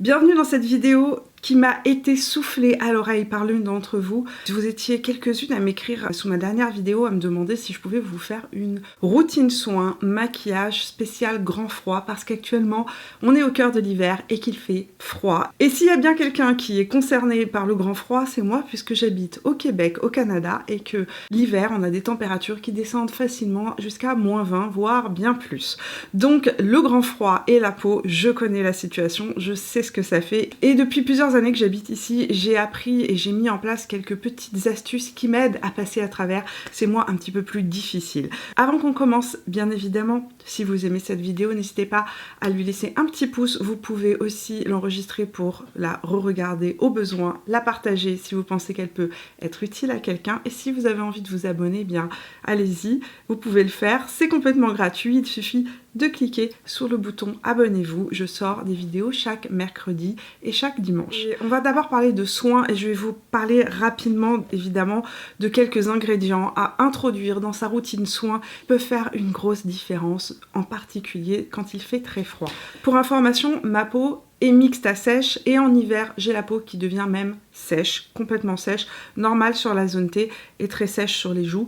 Bienvenue dans cette vidéo qui m'a été soufflée à l'oreille par l'une d'entre vous. Vous étiez quelques-unes à m'écrire sous ma dernière vidéo à me demander si je pouvais vous faire une routine soin, maquillage spécial grand froid parce qu'actuellement on est au cœur de l'hiver et qu'il fait froid. Et s'il y a bien quelqu'un qui est concerné par le grand froid, c'est moi puisque j'habite au Québec, au Canada et que l'hiver on a des températures qui descendent facilement jusqu'à -20 voire bien plus. Donc le grand froid et la peau, je connais la situation, je sais ce que ça fait et depuis plusieurs années que j'habite ici, j'ai appris et j'ai mis en place quelques petites astuces qui m'aident à passer à travers ces mois un petit peu plus difficiles. Avant qu'on commence, bien évidemment, si vous aimez cette vidéo, n'hésitez pas à lui laisser un petit pouce. Vous pouvez aussi l'enregistrer pour la re-regarder au besoin, la partager si vous pensez qu'elle peut être utile à quelqu'un. Et si vous avez envie de vous abonner, eh bien allez-y, vous pouvez le faire. C'est complètement gratuit, il suffit de cliquer sur le bouton abonnez-vous. Je sors des vidéos chaque mercredi et chaque dimanche. Et on va d'abord parler de soins et je vais vous parler rapidement évidemment de quelques ingrédients à introduire dans sa routine soins qui peuvent faire une grosse différence, en particulier quand il fait très froid. Pour information, ma peau est mixte à sèche et en hiver j'ai la peau qui devient même sèche, complètement sèche, normale sur la zone T et très sèche sur les joues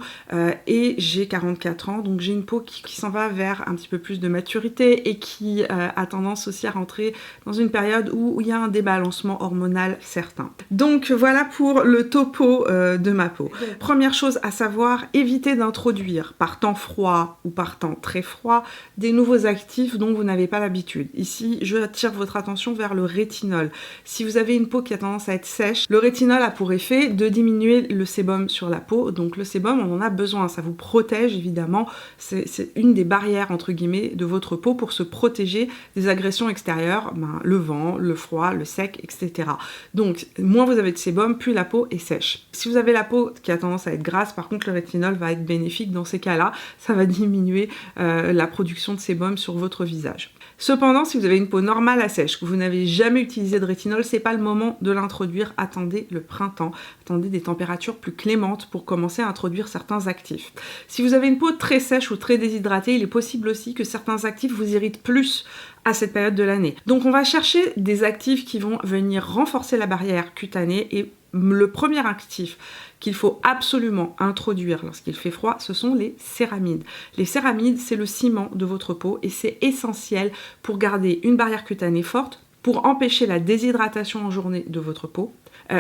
et j'ai 44 ans donc j'ai une peau qui s'en va vers un petit peu plus de maturité et qui a tendance aussi à rentrer dans une période où il y a un débalancement hormonal certain. Donc voilà pour le topo de ma peau. Première chose à savoir, évitez d'introduire par temps froid ou par temps très froid des nouveaux actifs dont vous n'avez pas l'habitude. Ici je attire votre attention vers le rétinol. Si vous avez une peau qui a tendance à être sèche, le rétinol a pour effet de diminuer le sébum sur la peau. Donc le sébum, on en a besoin. Ça vous protège évidemment. C'est une des barrières entre guillemets de votre peau pour se protéger des agressions extérieures, le vent, le froid, le sec, etc. Donc moins vous avez de sébum, plus la peau est sèche. Si vous avez la peau qui a tendance à être grasse, par contre le rétinol va être bénéfique dans ces cas-là. Ça va diminuer la production de sébum sur votre visage. Cependant, si vous avez une peau normale à sèche, que vous n'avez jamais utilisé de rétinol, c'est pas le moment de l'introduire. Attendez le printemps, attendez des températures plus clémentes pour commencer à introduire certains actifs. Si vous avez une peau très sèche ou très déshydratée, il est possible aussi que certains actifs vous irritent plus à cette période de l'année. Donc on va chercher des actifs qui vont venir renforcer la barrière cutanée et le premier actif qu'il faut absolument introduire lorsqu'il fait froid, ce sont les céramides. Les céramides, c'est le ciment de votre peau et c'est essentiel pour garder une barrière cutanée forte, pour empêcher la déshydratation en journée de votre peau.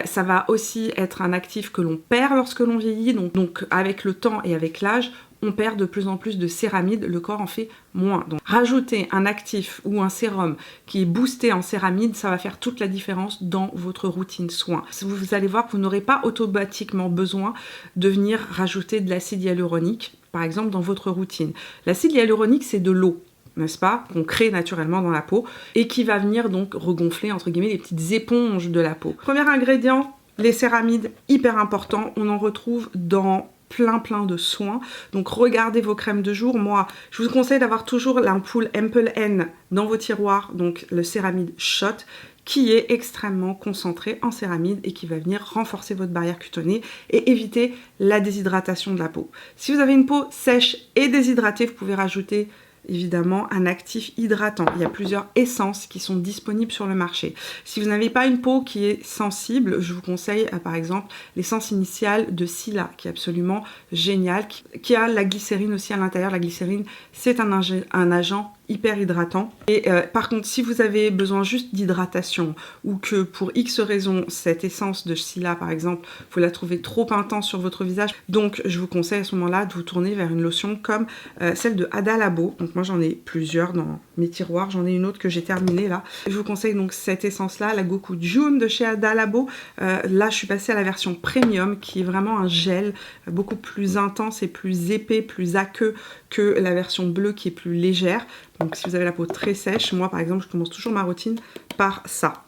Ça va aussi être un actif que l'on perd lorsque l'on vieillit, donc avec le temps et avec l'âge, on perd de plus en plus de céramides, le corps en fait moins. Donc rajouter un actif ou un sérum qui est boosté en céramides, ça va faire toute la différence dans votre routine soin. Vous allez voir que vous n'aurez pas automatiquement besoin de venir rajouter de l'acide hyaluronique, par exemple, dans votre routine. L'acide hyaluronique, c'est de l'eau, n'est-ce pas, qu'on crée naturellement dans la peau et qui va venir donc regonfler entre guillemets les petites éponges de la peau. Premier ingrédient, les céramides, hyper important, on en retrouve dans plein de soins. Donc regardez vos crèmes de jour. Moi, je vous conseille d'avoir toujours l'ampoule Ample N dans vos tiroirs, donc le céramide Shot, qui est extrêmement concentré en céramide et qui va venir renforcer votre barrière cutanée et éviter la déshydratation de la peau. Si vous avez une peau sèche et déshydratée, vous pouvez rajouter évidemment un actif hydratant. Il y a plusieurs essences qui sont disponibles sur le marché. Si vous n'avez pas une peau qui est sensible, je vous conseille par exemple l'essence initiale de Sila qui est absolument géniale, qui a la glycérine aussi à l'intérieur. La glycérine, c'est un agent hyper hydratant. Et par contre, si vous avez besoin juste d'hydratation ou que pour X raison, cette essence de Sila par exemple, vous la trouvez trop intense sur votre visage, donc je vous conseille à ce moment-là de vous tourner vers une lotion comme celle de Ada Labo. Donc moi j'en ai plusieurs dans mes tiroirs, j'en ai une autre que j'ai terminée là. Je vous conseille donc cette essence-là, la Goku June de chez Ada Labo. Là je suis passée à la version premium qui est vraiment un gel beaucoup plus intense et plus épais, plus aqueux que la version bleue qui est plus légère. Donc si vous avez la peau très sèche, moi par exemple je commence toujours ma routine par ça.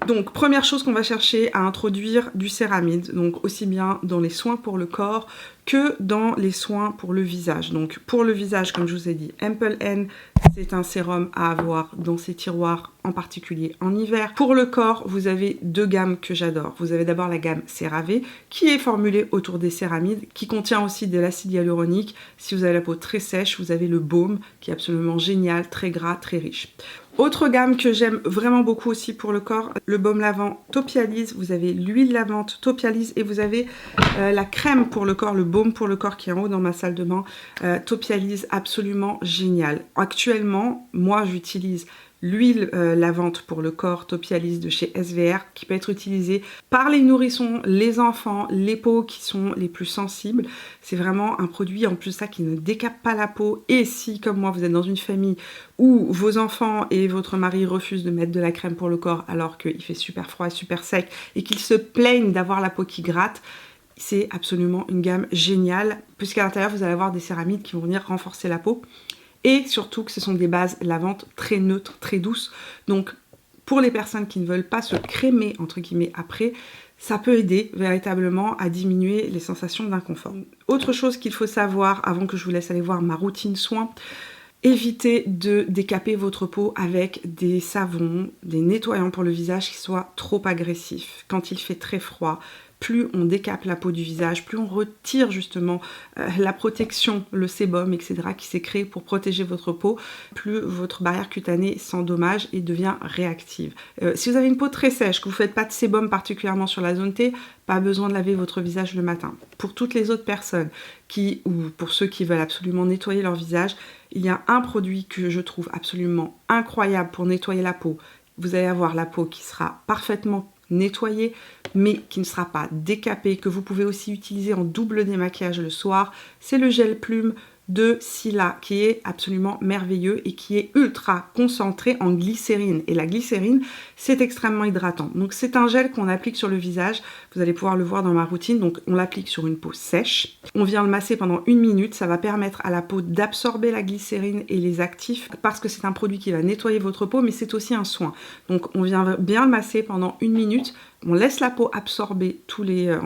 Donc première chose qu'on va chercher à introduire du céramide, donc aussi bien dans les soins pour le corps que dans les soins pour le visage. Donc pour le visage, comme je vous ai dit, Ample N, c'est un sérum à avoir dans ces tiroirs, en particulier en hiver. Pour le corps, vous avez deux gammes que j'adore. Vous avez d'abord la gamme CeraVe, qui est formulée autour des céramides, qui contient aussi de l'acide hyaluronique. Si vous avez la peau très sèche, vous avez le baume, qui est absolument génial, très gras, très riche. Autre gamme que j'aime vraiment beaucoup aussi pour le corps, le baume lavant Topialise. Vous avez l'huile lavante Topialise et vous avez la crème pour le corps, le baume pour le corps qui est en haut dans ma salle de bain. Topialise, absolument génial. Actuellement, moi j'utilise l'huile lavante pour le corps Topialise de chez SVR qui peut être utilisée par les nourrissons, les enfants, les peaux qui sont les plus sensibles. C'est vraiment un produit en plus ça qui ne décape pas la peau. Et si comme moi vous êtes dans une famille où vos enfants et votre mari refusent de mettre de la crème pour le corps alors qu'il fait super froid et super sec et qu'ils se plaignent d'avoir la peau qui gratte, c'est absolument une gamme géniale puisqu'à l'intérieur vous allez avoir des céramides qui vont venir renforcer la peau. Et surtout que ce sont des bases lavantes très neutres, très douces. Donc pour les personnes qui ne veulent pas se crémer entre guillemets après, ça peut aider véritablement à diminuer les sensations d'inconfort. Autre chose qu'il faut savoir avant que je vous laisse aller voir ma routine soins, évitez de décaper votre peau avec des savons, des nettoyants pour le visage qui soient trop agressifs. Quand il fait très froid, plus on décape la peau du visage, plus on retire justement la protection, le sébum, etc. qui s'est créé pour protéger votre peau, plus votre barrière cutanée s'endommage et devient réactive. Si vous avez une peau très sèche, que vous ne faites pas de sébum particulièrement sur la zone T, pas besoin de laver votre visage le matin. Pour toutes les autres personnes ou pour ceux qui veulent absolument nettoyer leur visage, il y a un produit que je trouve absolument incroyable pour nettoyer la peau. Vous allez avoir la peau qui sera parfaitement nettoyée, mais qui ne sera pas décapée, que vous pouvez aussi utiliser en double démaquillage le soir. C'est le gel plume de Sila qui est absolument merveilleux et qui est ultra concentré en glycérine. Et la glycérine, c'est extrêmement hydratant. Donc c'est un gel qu'on applique sur le visage. Vous allez pouvoir le voir dans ma routine. Donc on l'applique sur une peau sèche. On vient le masser pendant 1 minute. Ça va permettre à la peau d'absorber la glycérine et les actifs parce que c'est un produit qui va nettoyer votre peau, mais c'est aussi un soin. Donc on vient bien le masser pendant 1 minute. On laisse la peau absorber tous les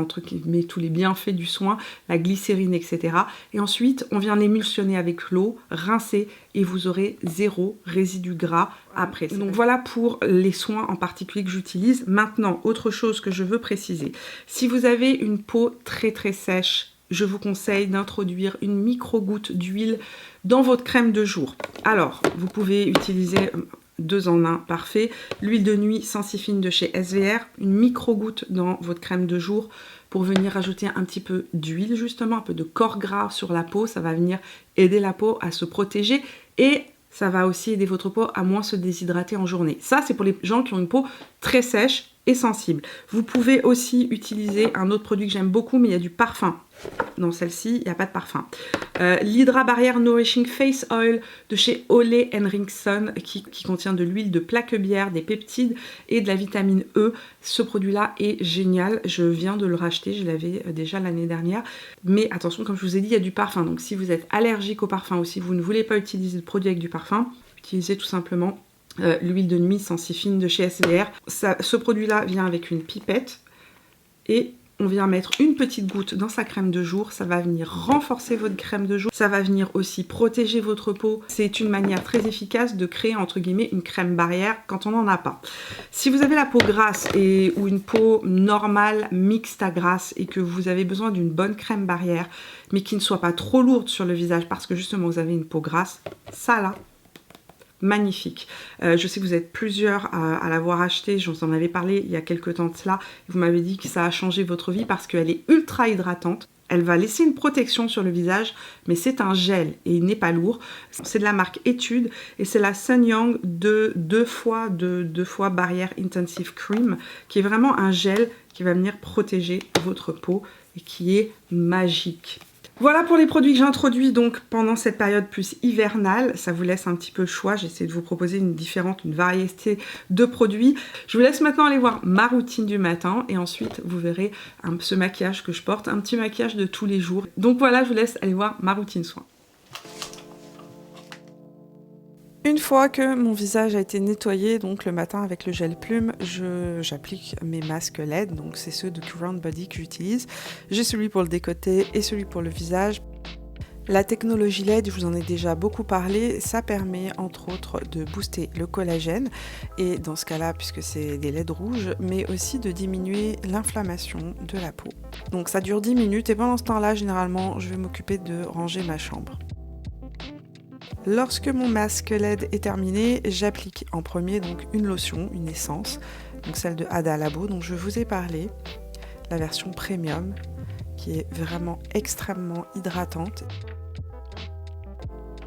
bienfaits du soin, la glycérine, etc. Et ensuite, on vient l'émulsionner avec l'eau, rincer, et vous aurez 0 résidu gras après. Donc voilà pour les soins en particulier que j'utilise. Maintenant, autre chose que je veux préciser. Si vous avez une peau très très sèche, je vous conseille d'introduire une micro-goutte d'huile dans votre crème de jour. Alors, vous pouvez utiliser 2 en 1, parfait. L'huile de nuit Sensifine de chez SVR, une micro-goutte dans votre crème de jour pour venir rajouter un petit peu d'huile justement, un peu de corps gras sur la peau. Ça va venir aider la peau à se protéger et ça va aussi aider votre peau à moins se déshydrater en journée. Ça, c'est pour les gens qui ont une peau très sèche et sensible. Vous pouvez aussi utiliser un autre produit que j'aime beaucoup, mais il y a du parfum. Dans celle-ci, il n'y a pas de parfum. L'Hydra Barrière Nourishing Face Oil de chez Ole Henriksen qui contient de l'huile de plaquebière, des peptides et de la vitamine E. Ce produit-là est génial. Je viens de le racheter, je l'avais déjà l'année dernière. Mais attention, comme je vous ai dit, il y a du parfum. Donc si vous êtes allergique au parfum ou si vous ne voulez pas utiliser de produit avec du parfum, utilisez tout simplement l'huile de nuit Sensifine de chez SVR. Ce produit-là vient avec une pipette et on vient mettre une petite goutte dans sa crème de jour. Ça va venir renforcer votre crème de jour. Ça va venir aussi protéger votre peau. C'est une manière très efficace de créer entre guillemets une crème barrière quand on n'en a pas. Si vous avez la peau grasse ou une peau normale mixte à grasse et que vous avez besoin d'une bonne crème barrière mais qui ne soit pas trop lourde sur le visage parce que justement vous avez une peau grasse, ça là, magnifique. Je sais que vous êtes plusieurs à l'avoir acheté, je vous en avais parlé il y a quelques temps de cela, vous m'avez dit que ça a changé votre vie parce qu'elle est ultra hydratante, elle va laisser une protection sur le visage, mais c'est un gel et il n'est pas lourd. C'est de la marque Etude et c'est la Sun Yang de 2 fois Barrière Intensive Cream qui est vraiment un gel qui va venir protéger votre peau et qui est magique. Voilà pour les produits que j'introduis donc pendant cette période plus hivernale. Ça vous laisse un petit peu le choix. J'essaie de vous proposer une variété de produits. Je vous laisse maintenant aller voir ma routine du matin et ensuite vous verrez ce maquillage que je porte, un petit maquillage de tous les jours. Donc voilà, je vous laisse aller voir ma routine soin. Une fois que mon visage a été nettoyé, donc le matin avec le gel plume, j'applique mes masques LED, donc c'est ceux de Current Body que j'utilise. J'ai celui pour le décolleté et celui pour le visage. La technologie LED, je vous en ai déjà beaucoup parlé, ça permet entre autres de booster le collagène et dans ce cas-là, puisque c'est des LED rouges, mais aussi de diminuer l'inflammation de la peau. Donc ça dure 10 minutes et pendant ce temps-là, généralement, je vais m'occuper de ranger ma chambre. Lorsque mon masque LED est terminé, j'applique en premier donc une lotion, une essence, donc celle de Ada Labo dont je vous ai parlé, la version premium qui est vraiment extrêmement hydratante.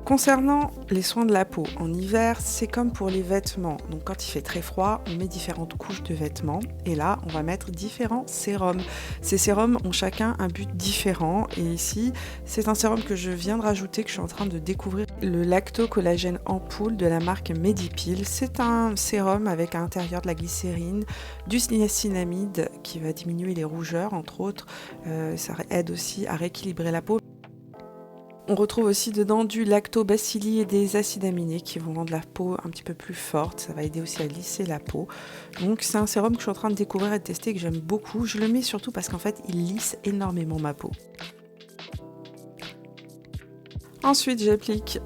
Concernant les soins de la peau, en hiver, c'est comme pour les vêtements. Donc quand il fait très froid, on met différentes couches de vêtements et là, on va mettre différents sérums. Ces sérums ont chacun un but différent et ici, c'est un sérum que je viens de rajouter, que je suis en train de découvrir, le Lacto Collagène Ampoule de la marque Medipil. C'est un sérum avec à l'intérieur de la glycérine, du niacinamide qui va diminuer les rougeurs, entre autres. Ça aide aussi à rééquilibrer la peau. On retrouve aussi dedans du lactobacilli et des acides aminés qui vont rendre la peau un petit peu plus forte. Ça va aider aussi à lisser la peau. Donc c'est un sérum que je suis en train de découvrir et de tester et que j'aime beaucoup. Je le mets surtout parce qu'en fait, il lisse énormément ma peau. Ensuite, j'applique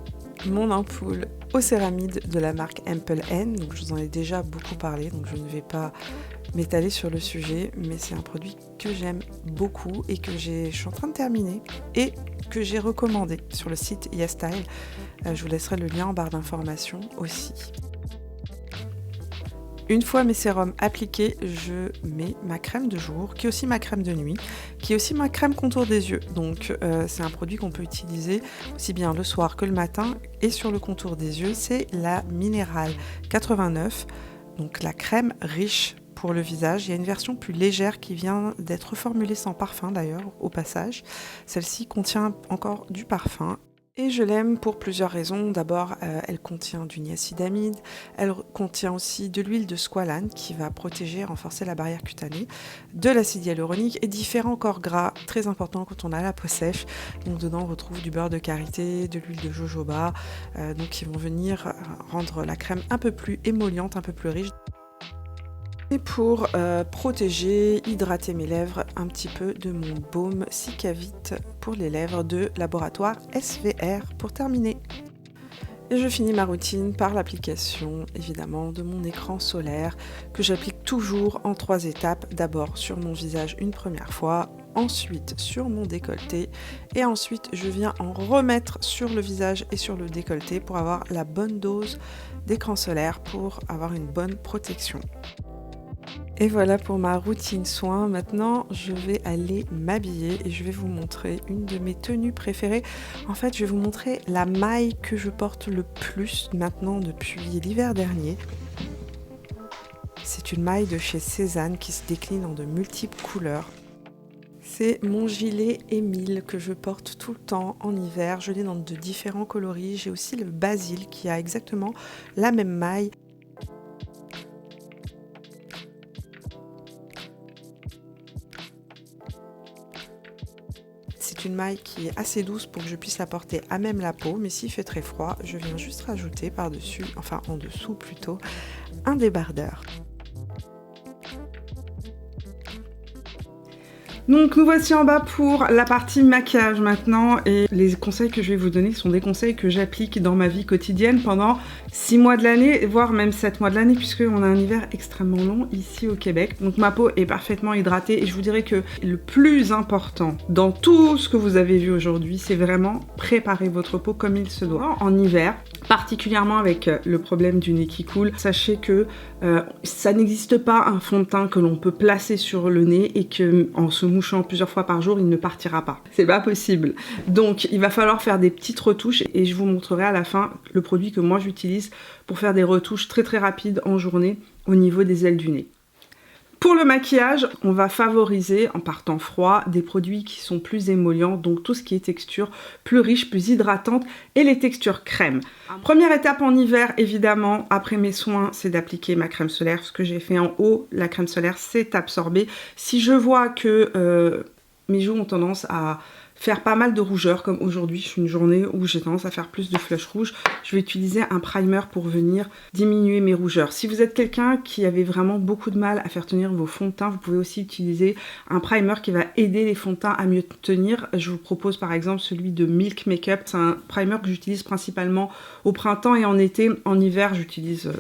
mon ampoule au céramide de la marque Ample N. Donc je vous en ai déjà beaucoup parlé, donc je ne vais pas m'étaler sur le sujet, mais c'est un produit que j'aime beaucoup et que je suis en train de terminer et que j'ai recommandé sur le site YesStyle. Je vous laisserai le lien en barre d'informations aussi. Une fois mes sérums appliqués, je mets ma crème de jour, qui est aussi ma crème de nuit, qui est aussi ma crème contour des yeux. Donc c'est un produit qu'on peut utiliser aussi bien le soir que le matin. Et sur le contour des yeux, c'est la Minéral 89, donc la crème riche pour le visage. Il y a une version plus légère qui vient d'être reformulée sans parfum d'ailleurs au passage. Celle-ci contient encore du parfum et je l'aime pour plusieurs raisons. D'abord, elle contient du niacinamide, elle contient aussi de l'huile de squalane qui va protéger et renforcer la barrière cutanée, de l'acide hyaluronique et différents corps gras très importants quand on a la peau sèche. Donc dedans on retrouve du beurre de karité, de l'huile de jojoba, donc qui vont venir rendre la crème un peu plus émolliente, un peu plus riche. Et pour protéger, hydrater mes lèvres, un petit peu de mon baume Cicavite pour les lèvres de laboratoire SVR pour terminer. Et je finis ma routine par l'application évidemment de mon écran solaire que j'applique toujours en 3 étapes. D'abord sur mon visage une première fois, ensuite sur mon décolleté et ensuite je viens en remettre sur le visage et sur le décolleté pour avoir la bonne dose d'écran solaire pour avoir une bonne protection. Et voilà pour ma routine soins. Maintenant, je vais aller m'habiller et je vais vous montrer une de mes tenues préférées. En fait, je vais vous montrer la maille que je porte le plus maintenant depuis l'hiver dernier. C'est une maille de chez Cézanne qui se décline en de multiples couleurs. C'est mon gilet Émile que je porte tout le temps en hiver. Je l'ai dans de différents coloris. J'ai aussi le Basile qui a exactement la même maille. C'est une maille qui est assez douce pour que je puisse la porter à même la peau, mais s'il fait très froid, je viens juste rajouter par-dessus, enfin en dessous plutôt, un débardeur. Donc nous voici en bas pour la partie maquillage maintenant et les conseils que je vais vous donner sont des conseils que j'applique dans ma vie quotidienne pendant 6 mois de l'année, voire même 7 mois de l'année puisqu'on a un hiver extrêmement long ici au Québec. Donc ma peau est parfaitement hydratée et je vous dirais que le plus important dans tout ce que vous avez vu aujourd'hui, c'est vraiment préparer votre peau comme il se doit. En hiver, particulièrement avec le problème du nez qui coule, sachez que ça n'existe pas un fond de teint que l'on peut placer sur le nez et que en se mouchant plusieurs fois par jour, il ne partira pas. C'est pas possible. Donc il va falloir faire des petites retouches et je vous montrerai à la fin le produit que moi j'utilise pour faire des retouches très très rapides en journée au niveau des ailes du nez. Pour le maquillage, on va favoriser, en partant froid, des produits qui sont plus émollients, donc tout ce qui est texture plus riche, plus hydratante, et les textures crème. Première étape en hiver, évidemment, après mes soins, c'est d'appliquer ma crème solaire. Ce que j'ai fait en haut, la crème solaire s'est absorbée. Si je vois que mes joues ont tendance à faire pas mal de rougeur, comme aujourd'hui, je suis une journée où j'ai tendance à faire plus de flush rouge, je vais utiliser un primer pour venir diminuer mes rougeurs. Si vous êtes quelqu'un qui avait vraiment beaucoup de mal à faire tenir vos fonds de teint, vous pouvez aussi utiliser un primer qui va aider les fonds de teint à mieux tenir. Je vous propose par exemple celui de Milk Makeup. C'est un primer que j'utilise principalement au printemps et en été. En hiver, j'utilise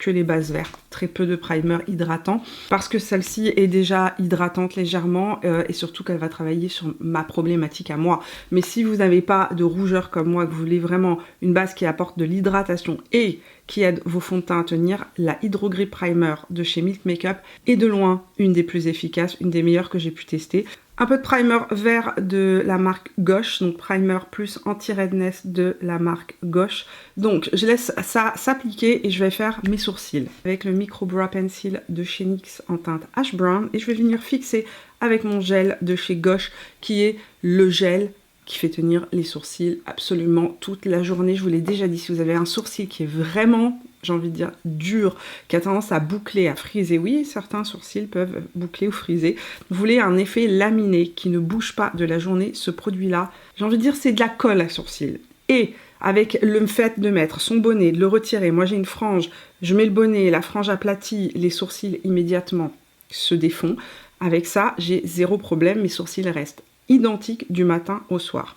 que les bases vertes, très peu de primer hydratant, parce que celle-ci est déjà hydratante légèrement et surtout qu'elle va travailler sur ma problématique à moi. Mais si vous n'avez pas de rougeur comme moi, que vous voulez vraiment une base qui apporte de l'hydratation et qui aide vos fonds de teint à tenir, la Hydro Grip Primer de chez Milk Makeup est de loin une des plus efficaces, une des meilleures que j'ai pu tester. Un peu de primer vert de la marque Gosh, donc primer plus anti-redness de la marque Gosh. Donc je laisse ça s'appliquer et je vais faire mes sourcils avec le Micro Brow Pencil de chez NYX en teinte Ash Brown et je vais venir fixer avec mon gel de chez Gosh qui est le gel qui fait tenir les sourcils absolument toute la journée. Je vous l'ai déjà dit, si vous avez un sourcil qui est vraiment, j'ai envie de dire, dur, qui a tendance à boucler, à friser, oui, certains sourcils peuvent boucler ou friser. Vous voulez un effet laminé qui ne bouge pas de la journée, ce produit-là, j'ai envie de dire, c'est de la colle à sourcils. Et avec le fait de mettre son bonnet, de le retirer, moi j'ai une frange, je mets le bonnet, la frange aplatie, les sourcils immédiatement se défont. Avec ça, j'ai zéro problème, mes sourcils restent identique du matin au soir.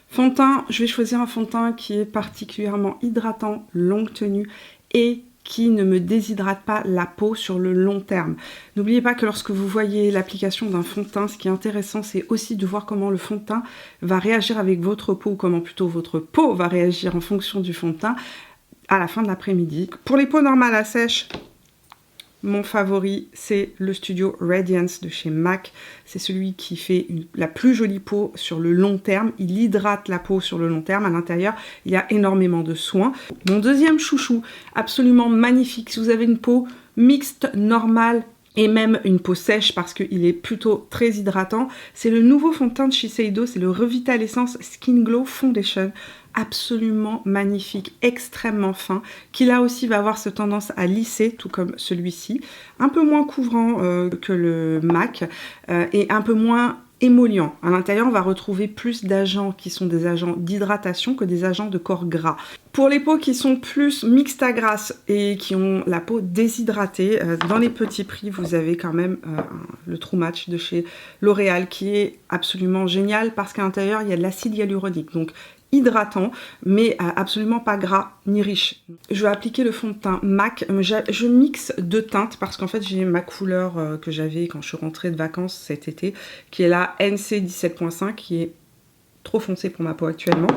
Fond de teint, je vais choisir un fond de teint qui est particulièrement hydratant, longue tenue et qui ne me déshydrate pas la peau sur le long terme. N'oubliez pas que lorsque vous voyez l'application d'un fond de teint, ce qui est intéressant, c'est aussi de voir comment le fond de teint va réagir avec votre peau, ou comment plutôt votre peau va réagir en fonction du fond de teint à la fin de l'après-midi. Pour les peaux normales à sèche, mon favori, c'est le Studio Radiance de chez MAC. C'est celui qui fait la plus jolie peau sur le long terme. Il hydrate la peau sur le long terme. À l'intérieur, il y a énormément de soins. Mon deuxième chouchou, absolument magnifique. Si vous avez une peau mixte, normale, et même une peau sèche parce qu'il est plutôt très hydratant, c'est le nouveau fond de teint de Shiseido, c'est le Revitalessence Skin Glow Foundation. Absolument magnifique, extrêmement fin, qui là aussi va avoir cette tendance à lisser, tout comme celui-ci, un peu moins couvrant que le MAC et un peu moins émollient. À l'intérieur, on va retrouver plus d'agents qui sont des agents d'hydratation que des agents de corps gras. Pour les peaux qui sont plus mixtes à grasse et qui ont la peau déshydratée, dans les petits prix, vous avez quand même le True Match de chez L'Oréal qui est absolument génial parce qu'à l'intérieur, il y a de l'acide hyaluronique. Donc, hydratant, mais absolument pas gras ni riche. Je vais appliquer le fond de teint MAC. Je mixe deux teintes parce qu'en fait j'ai ma couleur que j'avais quand je suis rentrée de vacances cet été, qui est la NC 17.5, qui est trop foncée pour ma peau actuellement.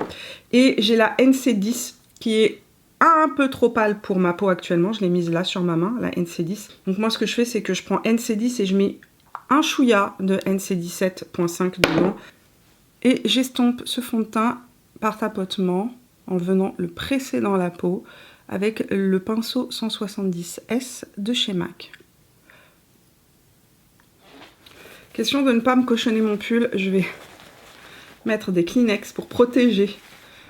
Et j'ai la NC 10, qui est un peu trop pâle pour ma peau actuellement. Je l'ai mise là sur ma main, la NC 10. Donc moi ce que je fais, c'est que je prends NC 10 et je mets un chouïa de NC 17.5 dedans. Et j'estompe ce fond de teint par tapotement en venant le presser dans la peau avec le pinceau 170S de chez MAC. Question de ne pas me cochonner mon pull, je vais mettre des Kleenex pour protéger.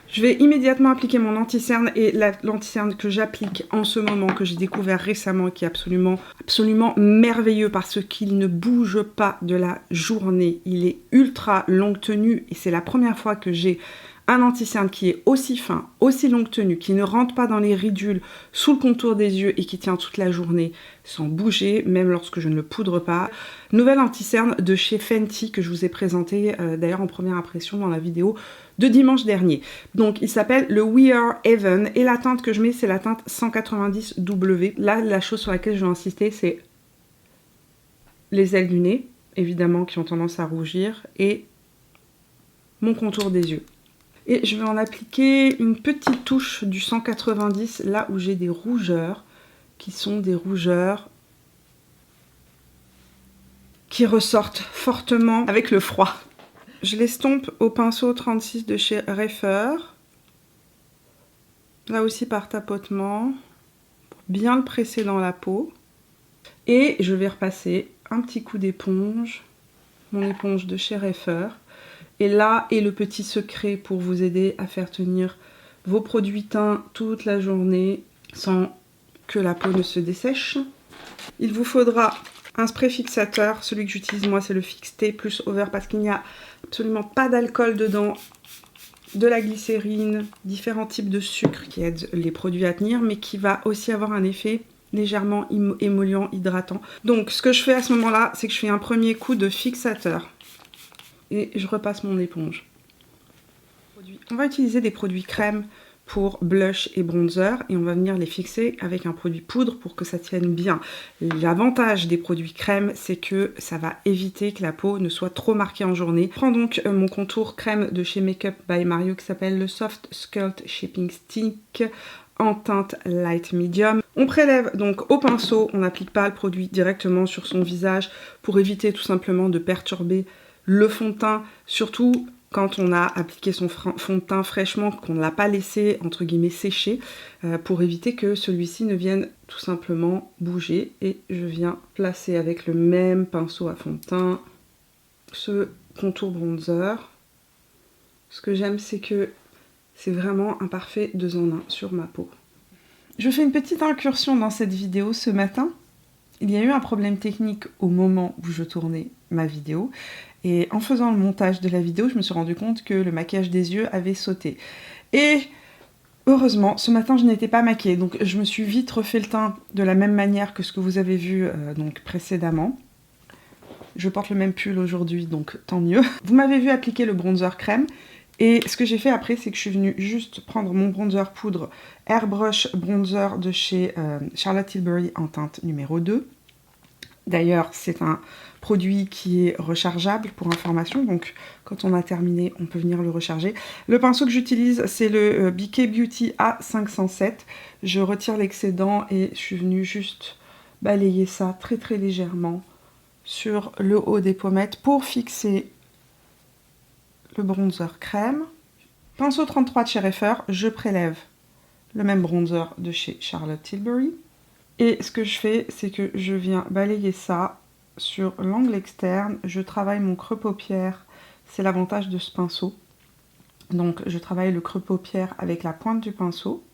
Je vais immédiatement appliquer mon anti-cerne et l'anti-cerne que j'applique en ce moment, que j'ai découvert récemment et qui est absolument merveilleux parce qu'il ne bouge pas de la journée. Il est ultra longue tenue et c'est la première fois que j'ai un anti-cerne qui est aussi fin, aussi longue tenue, qui ne rentre pas dans les ridules sous le contour des yeux et qui tient toute la journée sans bouger, même lorsque je ne le poudre pas. Nouvel anti-cerne de chez Fenty que je vous ai présenté d'ailleurs en première impression dans la vidéo de dimanche dernier. Donc il s'appelle le We Are Heaven et la teinte que je mets c'est la teinte 190W. Là la chose sur laquelle je vais insister c'est les ailes du nez, évidemment qui ont tendance à rougir, et mon contour des yeux. Et je vais en appliquer une petite touche du 190 là où j'ai des rougeurs, qui sont des rougeurs qui ressortent fortement avec le froid. Je l'estompe au pinceau 36 de chez Reifer, là aussi par tapotement, pour bien le presser dans la peau. Et je vais repasser un petit coup d'éponge, mon éponge de chez Reifer. Et là est le petit secret pour vous aider à faire tenir vos produits teints toute la journée sans que la peau ne se dessèche. Il vous faudra un spray fixateur. Celui que j'utilise moi c'est le Fix T plus Over parce qu'il n'y a absolument pas d'alcool dedans, de la glycérine, différents types de sucre qui aident les produits à tenir mais qui va aussi avoir un effet légèrement émollient, hydratant. Donc ce que je fais à ce moment-là, c'est que je fais un premier coup de fixateur. Et je repasse mon éponge. On va utiliser des produits crème pour blush et bronzer et on va venir les fixer avec un produit poudre pour que ça tienne bien. L'avantage des produits crème, c'est que ça va éviter que la peau ne soit trop marquée en journée. Je prends donc mon contour crème de chez Makeup by Mario qui s'appelle le Soft Sculpt Shaping Stick en teinte light medium. On prélève donc au pinceau, on n'applique pas le produit directement sur son visage pour éviter tout simplement de perturber le fond de teint, surtout quand on a appliqué son fond de teint fraîchement, qu'on ne l'a pas laissé entre guillemets sécher, pour éviter que celui-ci ne vienne tout simplement bouger. Et je viens placer avec le même pinceau à fond de teint ce contour bronzer. Ce que j'aime, c'est que c'est vraiment un parfait 2 en 1 sur ma peau. Je fais une petite incursion dans cette vidéo ce matin. Il y a eu un problème technique au moment où je tournais ma vidéo. Et en faisant le montage de la vidéo, je me suis rendu compte que le maquillage des yeux avait sauté. Et heureusement, ce matin, je n'étais pas maquillée. Donc je me suis vite refait le teint de la même manière que ce que vous avez vu donc précédemment. Je porte le même pull aujourd'hui, donc tant mieux. Vous m'avez vu appliquer le bronzer crème. Et ce que j'ai fait après, c'est que je suis venue juste prendre mon bronzer poudre Airbrush Bronzer de chez Charlotte Tilbury en teinte numéro 2. D'ailleurs, c'est un produit qui est rechargeable pour information, donc quand on a terminé, on peut venir le recharger. Le pinceau que j'utilise, c'est le BK Beauty A507. Je retire l'excédent et je suis venue juste balayer ça très très légèrement sur le haut des pommettes pour fixer le bronzer crème. Pinceau 33 de chez Reifer, je prélève le même bronzer de chez Charlotte Tilbury. Et ce que je fais, c'est que je viens balayer ça sur l'angle externe. Je travaille mon creux paupière, c'est l'avantage de ce pinceau. Donc je travaille le creux paupière avec la pointe du pinceau.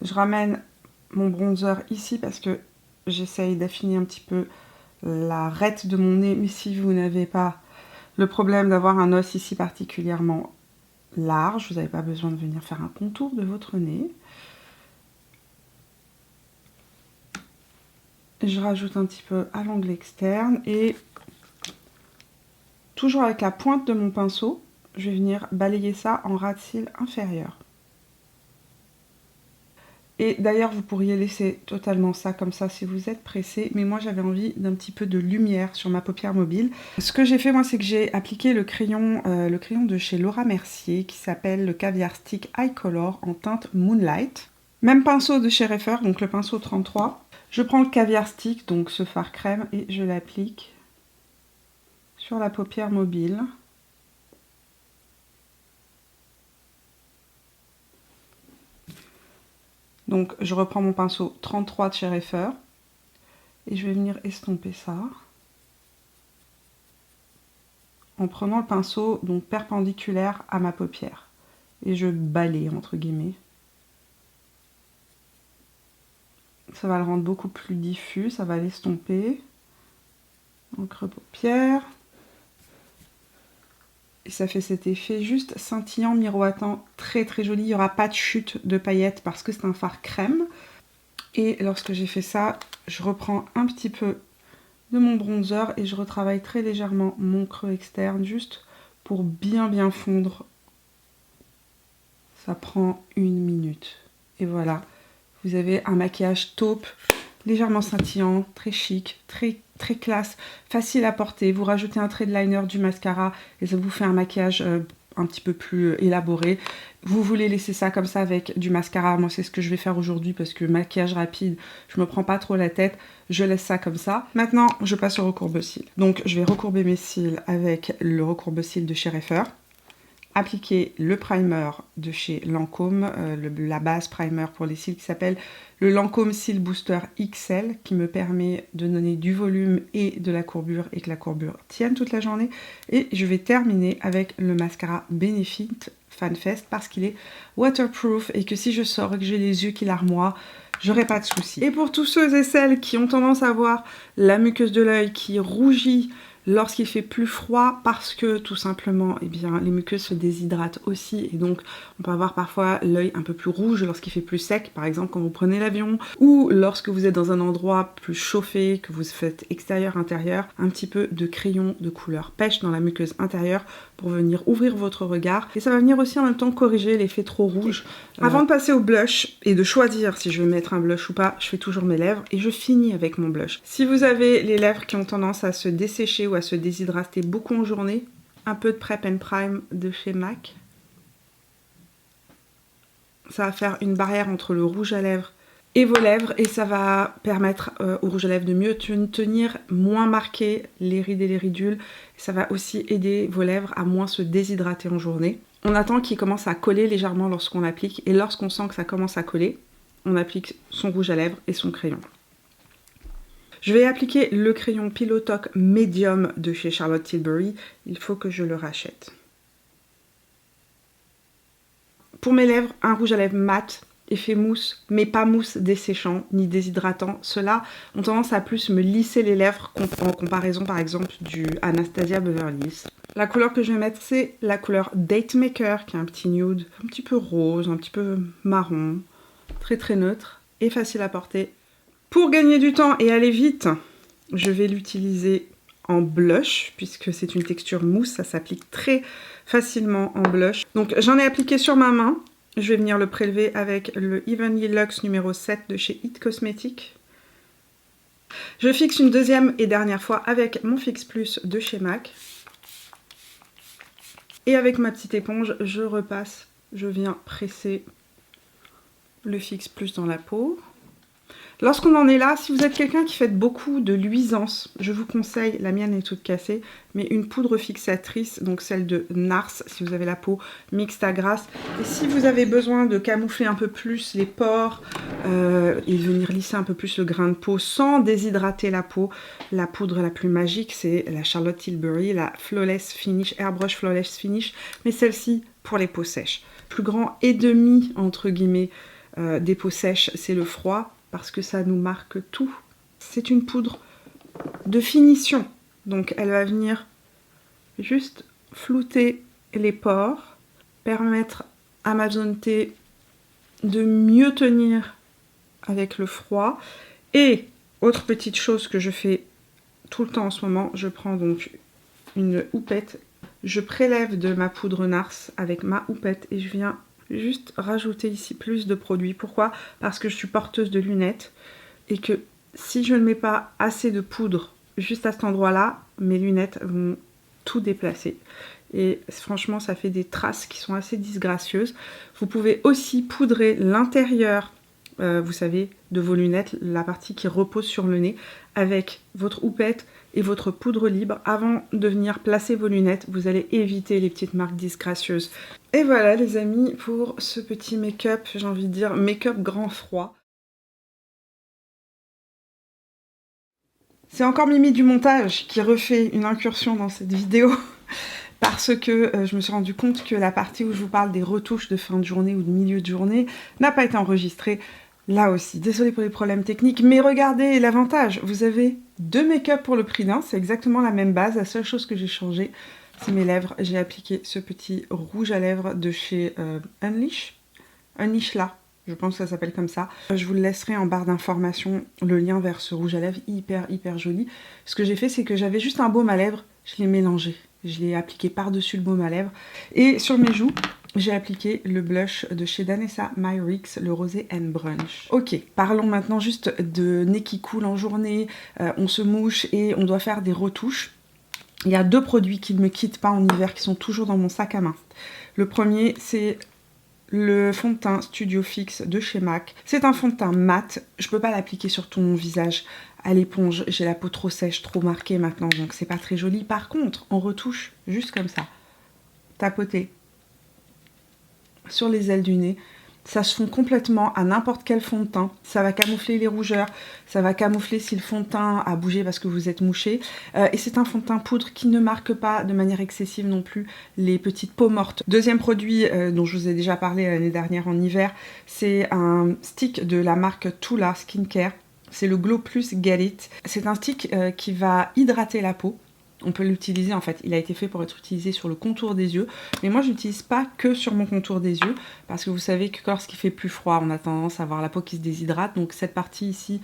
Je ramène mon bronzer ici parce que j'essaye d'affiner un petit peu l'arête de mon nez. Mais si vous n'avez pas le problème d'avoir un os ici particulièrement large, vous n'avez pas besoin de venir faire un contour de votre nez. Je rajoute un petit peu à l'angle externe et toujours avec la pointe de mon pinceau, je vais venir balayer ça en ras de cils inférieur. Et d'ailleurs, vous pourriez laisser totalement ça comme ça si vous êtes pressé, mais moi j'avais envie d'un petit peu de lumière sur ma paupière mobile. Ce que j'ai fait moi, c'est que j'ai appliqué le crayon de chez Laura Mercier qui s'appelle le Caviar Stick Eye Color en teinte Moonlight. Même pinceau de chez Reifer, donc le pinceau 33. Je prends le Caviar Stick, donc ce fard crème, et je l'applique sur la paupière mobile. Donc je reprends mon pinceau 33 de chez Reifer et je vais venir estomper ça en prenant le pinceau donc perpendiculaire à ma paupière et je balaye entre guillemets. Ça va le rendre beaucoup plus diffus, ça va l'estomper en creux paupière. Et ça fait cet effet juste scintillant, miroitant, très très joli. Il n'y aura pas de chute de paillettes parce que c'est un fard crème. Et lorsque j'ai fait ça, je reprends un petit peu de mon bronzer et je retravaille très légèrement mon creux externe juste pour bien fondre. Ça prend 1 minute. Et voilà, vous avez un maquillage taupe, légèrement scintillant, très chic, très classe, facile à porter. Vous rajoutez un trait de liner, du mascara et ça vous fait un maquillage un petit peu plus élaboré. Vous voulez laisser ça comme ça avec du mascara, moi c'est ce que je vais faire aujourd'hui parce que maquillage rapide, je me prends pas trop la tête, je laisse ça comme ça. Maintenant je passe au recourbe-cils. Donc je vais recourber mes cils avec le recourbe-cils de chez Reifer. Appliquer le primer de chez Lancôme, la base primer pour les cils qui s'appelle le Lancôme Cils Booster XL qui me permet de donner du volume et de la courbure et que la courbure tienne toute la journée. Et je vais terminer avec le mascara Benefit Fanfest parce qu'il est waterproof et que si je sors et que j'ai les yeux qui larmoient, j'aurai pas de soucis. Et pour tous ceux et celles qui ont tendance à avoir la muqueuse de l'œil qui rougit lorsqu'il fait plus froid parce que tout simplement eh bien, les muqueuses se déshydratent aussi et donc on peut avoir parfois l'œil un peu plus rouge lorsqu'il fait plus sec, par exemple quand vous prenez l'avion ou lorsque vous êtes dans un endroit plus chauffé, que vous faites extérieur-intérieur, un petit peu de crayon de couleur pêche dans la muqueuse intérieure pour venir ouvrir votre regard et ça va venir aussi en même temps corriger l'effet trop rouge. Avant de passer au blush et de choisir si je vais mettre un blush ou pas, je fais toujours mes lèvres et je finis avec mon blush. Si vous avez les lèvres qui ont tendance à se dessécher ou à se déshydrater beaucoup en journée, un peu de Prep and Prime de chez MAC. Ça va faire une barrière entre le rouge à lèvres et vos lèvres et ça va permettre au rouge à lèvres de mieux tenir, moins marquer les rides et les ridules. Ça va aussi aider vos lèvres à moins se déshydrater en journée. On attend qu'il commence à coller légèrement lorsqu'on l'applique et lorsqu'on sent que ça commence à coller, on applique son rouge à lèvres et son crayon. Je vais appliquer le crayon Pillow Talk Medium de chez Charlotte Tilbury. Il faut que je le rachète. Pour mes lèvres, un rouge à lèvres mat, effet mousse, mais pas mousse desséchant ni déshydratant. Ceux-là ont tendance à plus me lisser les lèvres en comparaison par exemple du Anastasia Beverly Hills. La couleur que je vais mettre, c'est la couleur Date Maker, qui est un petit nude, un petit peu rose, un petit peu marron, très très neutre et facile à porter. Pour gagner du temps et aller vite, je vais l'utiliser en blush, puisque c'est une texture mousse, ça s'applique très facilement en blush. Donc j'en ai appliqué sur ma main. Je vais venir le prélever avec le Evenly Luxe numéro 7 de chez It Cosmetics. Je fixe une deuxième et dernière fois avec mon Fix Plus de chez MAC. Et avec ma petite éponge, je repasse, je viens presser le Fix Plus dans la peau. Lorsqu'on en est là, si vous êtes quelqu'un qui fait beaucoup de luisance, je vous conseille, la mienne est toute cassée, mais une poudre fixatrice, donc celle de Nars, si vous avez la peau mixte à grasse. Et si vous avez besoin de camoufler un peu plus les pores et venir lisser un peu plus le grain de peau sans déshydrater la peau, la poudre la plus magique, c'est la Charlotte Tilbury, la Flawless Finish, Airbrush Flawless Finish, mais celle-ci pour les peaux sèches. Plus grand et demi, entre guillemets, des peaux sèches, c'est le froid, parce que ça nous marque tout. C'est une poudre de finition, donc elle va venir juste flouter les pores, permettre à ma zone T de mieux tenir avec le froid. Et autre petite chose que je fais tout le temps en ce moment, je prends donc une houppette, je prélève de ma poudre Nars avec ma houppette et je viens juste rajouter ici plus de produits. Pourquoi? Parce que je suis porteuse de lunettes et que si je ne mets pas assez de poudre juste à cet endroit-là, mes lunettes vont tout déplacer. Et franchement, ça fait des traces qui sont assez disgracieuses. Vous pouvez aussi poudrer l'intérieur, vous savez, de vos lunettes, la partie qui repose sur le nez, avec votre houppette et votre poudre libre. Avant de venir placer vos lunettes, vous allez éviter les petites marques disgracieuses. Et voilà les amis pour ce petit make-up, j'ai envie de dire make-up grand froid. C'est encore Mimi du montage qui refait une incursion dans cette vidéo parce que je me suis rendu compte que la partie où je vous parle des retouches de fin de journée ou de milieu de journée n'a pas été enregistrée. Là aussi, désolée pour les problèmes techniques, mais regardez l'avantage, vous avez deux make-up pour le prix d'un, c'est exactement la même base, la seule chose que j'ai changé, c'est mes lèvres. J'ai appliqué ce petit rouge à lèvres de chez Unleash là, je pense que ça s'appelle comme ça. Je vous le laisserai en barre d'informations, le lien vers ce rouge à lèvres hyper joli. Ce que j'ai fait, c'est que j'avais juste un baume à lèvres, je l'ai mélangé. Je l'ai appliqué par-dessus le baume à lèvres. Et sur mes joues, j'ai appliqué le blush de chez Danessa Myricks, le Rosé and Brunch. Ok, parlons maintenant juste de nez qui coule en journée, on se mouche et on doit faire des retouches. Il y a deux produits qui ne me quittent pas en hiver, qui sont toujours dans mon sac à main. Le premier, c'est le fond de teint Studio Fix de chez MAC. C'est un fond de teint mat, je peux pas l'appliquer sur tout mon visage à l'éponge, j'ai la peau trop sèche, trop marquée maintenant, donc c'est pas très joli. Par contre, on retouche juste comme ça, tapoter sur les ailes du nez, ça se fond complètement à n'importe quel fond de teint, ça va camoufler les rougeurs, ça va camoufler si le fond de teint a bougé parce que vous êtes mouché, et c'est un fond de teint poudre qui ne marque pas de manière excessive non plus les petites peaux mortes. Deuxième produit dont je vous ai déjà parlé l'année dernière en hiver, c'est un stick de la marque Tula Skincare, c'est le Glow Plus Get It. C'est un stick qui va hydrater la peau on peut l'utiliser en fait. Il a été fait pour être utilisé sur le contour des yeux. Mais moi, je l'utilise pas que sur mon contour des yeux. Parce que vous savez que lorsqu'il fait plus froid, on a tendance à avoir la peau qui se déshydrate. Donc cette partie ici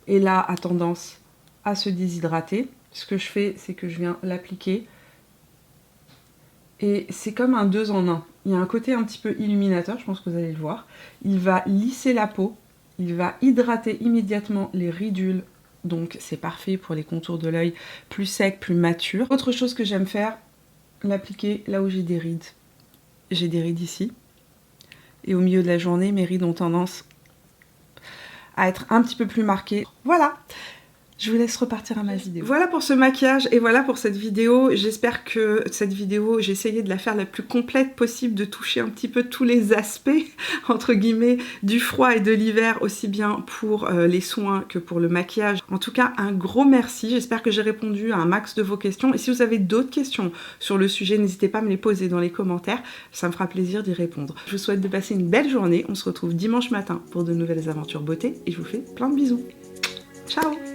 et là a tendance à se déshydrater. Ce que je fais, c'est que je viens l'appliquer. Et c'est comme un 2 en 1. Il y a un côté un petit peu illuminateur, je pense que vous allez le voir. Il va lisser la peau. Il va hydrater immédiatement les ridules. Donc c'est parfait pour les contours de l'œil plus secs, plus matures. Autre chose que j'aime faire, l'appliquer là où j'ai des rides. J'ai des rides ici. Et au milieu de la journée, mes rides ont tendance à être un petit peu plus marquées. Voilà! Je vous laisse repartir à ma vidéo. Voilà pour ce maquillage et voilà pour cette vidéo. J'espère que cette vidéo, j'ai essayé de la faire la plus complète possible, de toucher un petit peu tous les aspects, entre guillemets, du froid et de l'hiver, aussi bien pour les soins que pour le maquillage. En tout cas, un gros merci. J'espère que j'ai répondu à un max de vos questions. Et si vous avez d'autres questions sur le sujet, n'hésitez pas à me les poser dans les commentaires. Ça me fera plaisir d'y répondre. Je vous souhaite de passer une belle journée. On se retrouve dimanche matin pour de nouvelles aventures beauté et je vous fais plein de bisous. Ciao!